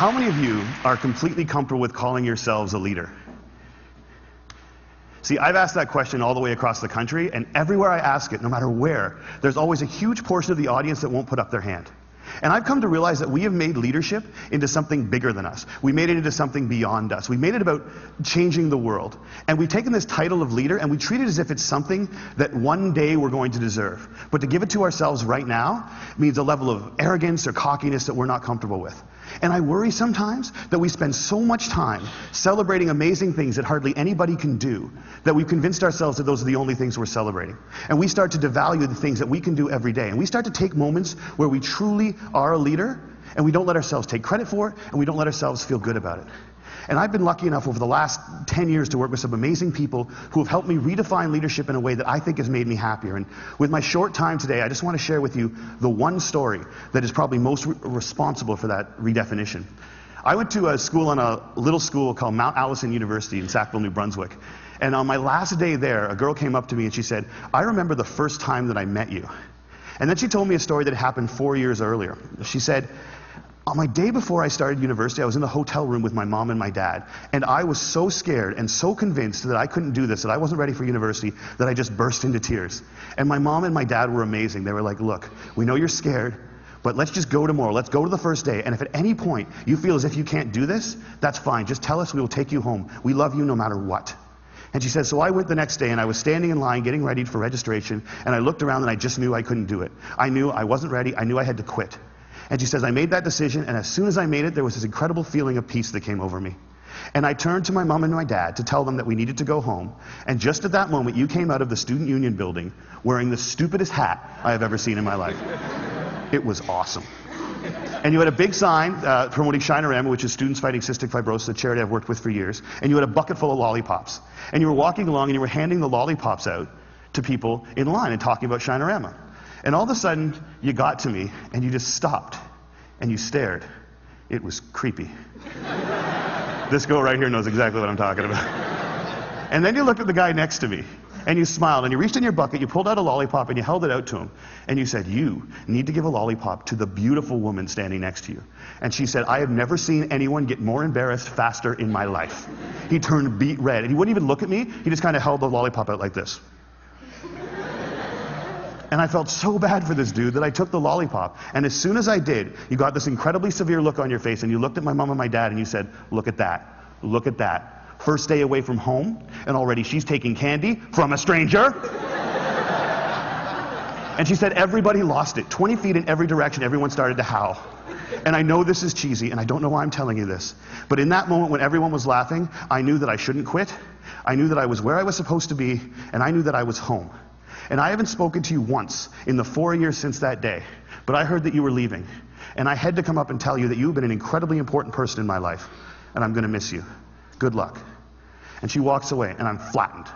How many of you are completely comfortable with calling yourselves a leader? See, I've asked that question all the way across the country, and everywhere I ask it, no matter where, there's always a huge portion of the audience that won't put up their hand. And I've come to realize that we have made leadership into something bigger than us. We made it into something beyond us. We made it about changing the world. And we've taken this title of leader and we treat it as if it's something that one day we're going to deserve. But to give it to ourselves right now means a level of arrogance or cockiness that we're not comfortable with. And I worry sometimes that we spend so much time celebrating amazing things that hardly anybody can do, that we've convinced ourselves that those are the only things we're celebrating. And we start to devalue the things that we can do every day. And we start to take moments where we truly are a leader, and we don't let ourselves take credit for it, and we don't let ourselves feel good about it. And I've been lucky enough over the last 10 years to work with some amazing people who have helped me redefine leadership in a way that I think has made me happier. And with my short time today, I just want to share with you the one story that is probably most responsible for that redefinition. I went to a school on a little school called Mount Allison University in Sackville, New Brunswick. And on my last day there, a girl came up to me and she said, "I remember the first time that I met you." And then she told me a story that happened 4 years earlier. She said, "On my day before I started university, I was in the hotel room with my mom and my dad, and I was so scared and so convinced that I couldn't do this, that I wasn't ready for university, that I just burst into tears. And my mom and my dad were amazing. They were like, 'Look, we know you're scared, but let's just go tomorrow. Let's go to the first day. And if at any point you feel as if you can't do this, that's fine. Just tell us, we will take you home. We love you no matter what.'" And she said, so I went the next day and I was standing in line getting ready for registration, and I looked around and I just knew I couldn't do it. I knew I wasn't ready. I knew I had to quit. And she says, I made that decision, and as soon as I made it, there was this incredible feeling of peace that came over me. And I turned to my mom and my dad to tell them that we needed to go home. And just at that moment, you came out of the Student Union building wearing the stupidest hat I have ever seen in my life. It was awesome. And you had a big sign promoting Shinorama, which is Students Fighting Cystic Fibrosis, a charity I've worked with for years. And you had a bucket full of lollipops. And you were walking along and you were handing the lollipops out to people in line and talking about Shinorama. And all of a sudden, you got to me and you just stopped and you stared. It was creepy. This girl right here knows exactly what I'm talking about. And then you looked at the guy next to me and you smiled and you reached in your bucket, you pulled out a lollipop and you held it out to him. And you said, "You need to give a lollipop to the beautiful woman standing next to you." And she said, "I have never seen anyone get more embarrassed faster in my life." He turned beet red and he wouldn't even look at me. He just kind of held the lollipop out like this. And I felt so bad for this dude that I took the lollipop. And as soon as I did, you got this incredibly severe look on your face and you looked at my mom and my dad and you said, "Look at that. Look at that. First day away from home, and already she's taking candy from a stranger." And she said everybody lost it. 20 feet in every direction, everyone started to howl. And I know this is cheesy, and I don't know why I'm telling you this, but in that moment when everyone was laughing, I knew that I shouldn't quit. I knew that I was where I was supposed to be, and I knew that I was home. And I haven't spoken to you once in the 4 years since that day, but I heard that you were leaving. And I had to come up and tell you that you've been an incredibly important person in my life, and I'm going to miss you. Good luck. And she walks away, and I'm flattened.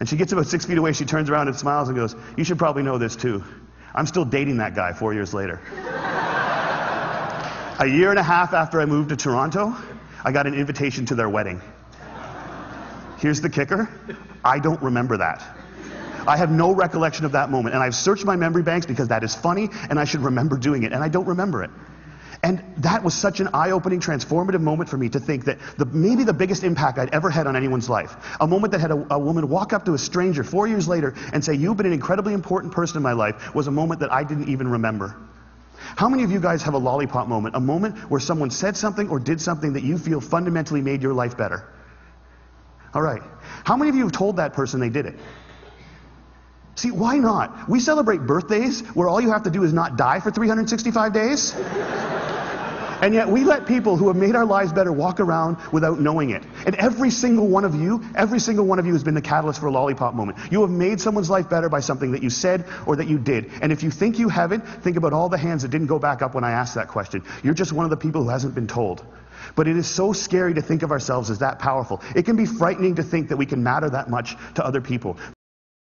And she gets about 6 feet away, she turns around and smiles and goes, "You should probably know this too. I'm still dating that guy 4 years later." A year and a half after I moved to Toronto, I got an invitation to their wedding. Here's the kicker. I don't remember that. I have no recollection of that moment, and I've searched my memory banks because that is funny, and I should remember doing it, and I don't remember it. And that was such an eye-opening, transformative moment for me to think that maybe the biggest impact I'd ever had on anyone's life, a moment that had a woman walk up to a stranger 4 years later and say, "You've been an incredibly important person in my life," was a moment that I didn't even remember. How many of you guys have a lollipop moment, a moment where someone said something or did something that you feel fundamentally made your life better? All right. How many of you have told that person they did it? See, why not? We celebrate birthdays where all you have to do is not die for 365 days. And yet we let people who have made our lives better walk around without knowing it. And every single one of you has been the catalyst for a lollipop moment. You have made someone's life better by something that you said or that you did. And if you think you haven't, think about all the hands that didn't go back up when I asked that question. You're just one of the people who hasn't been told. But it is so scary to think of ourselves as that powerful. It can be frightening to think that we can matter that much to other people.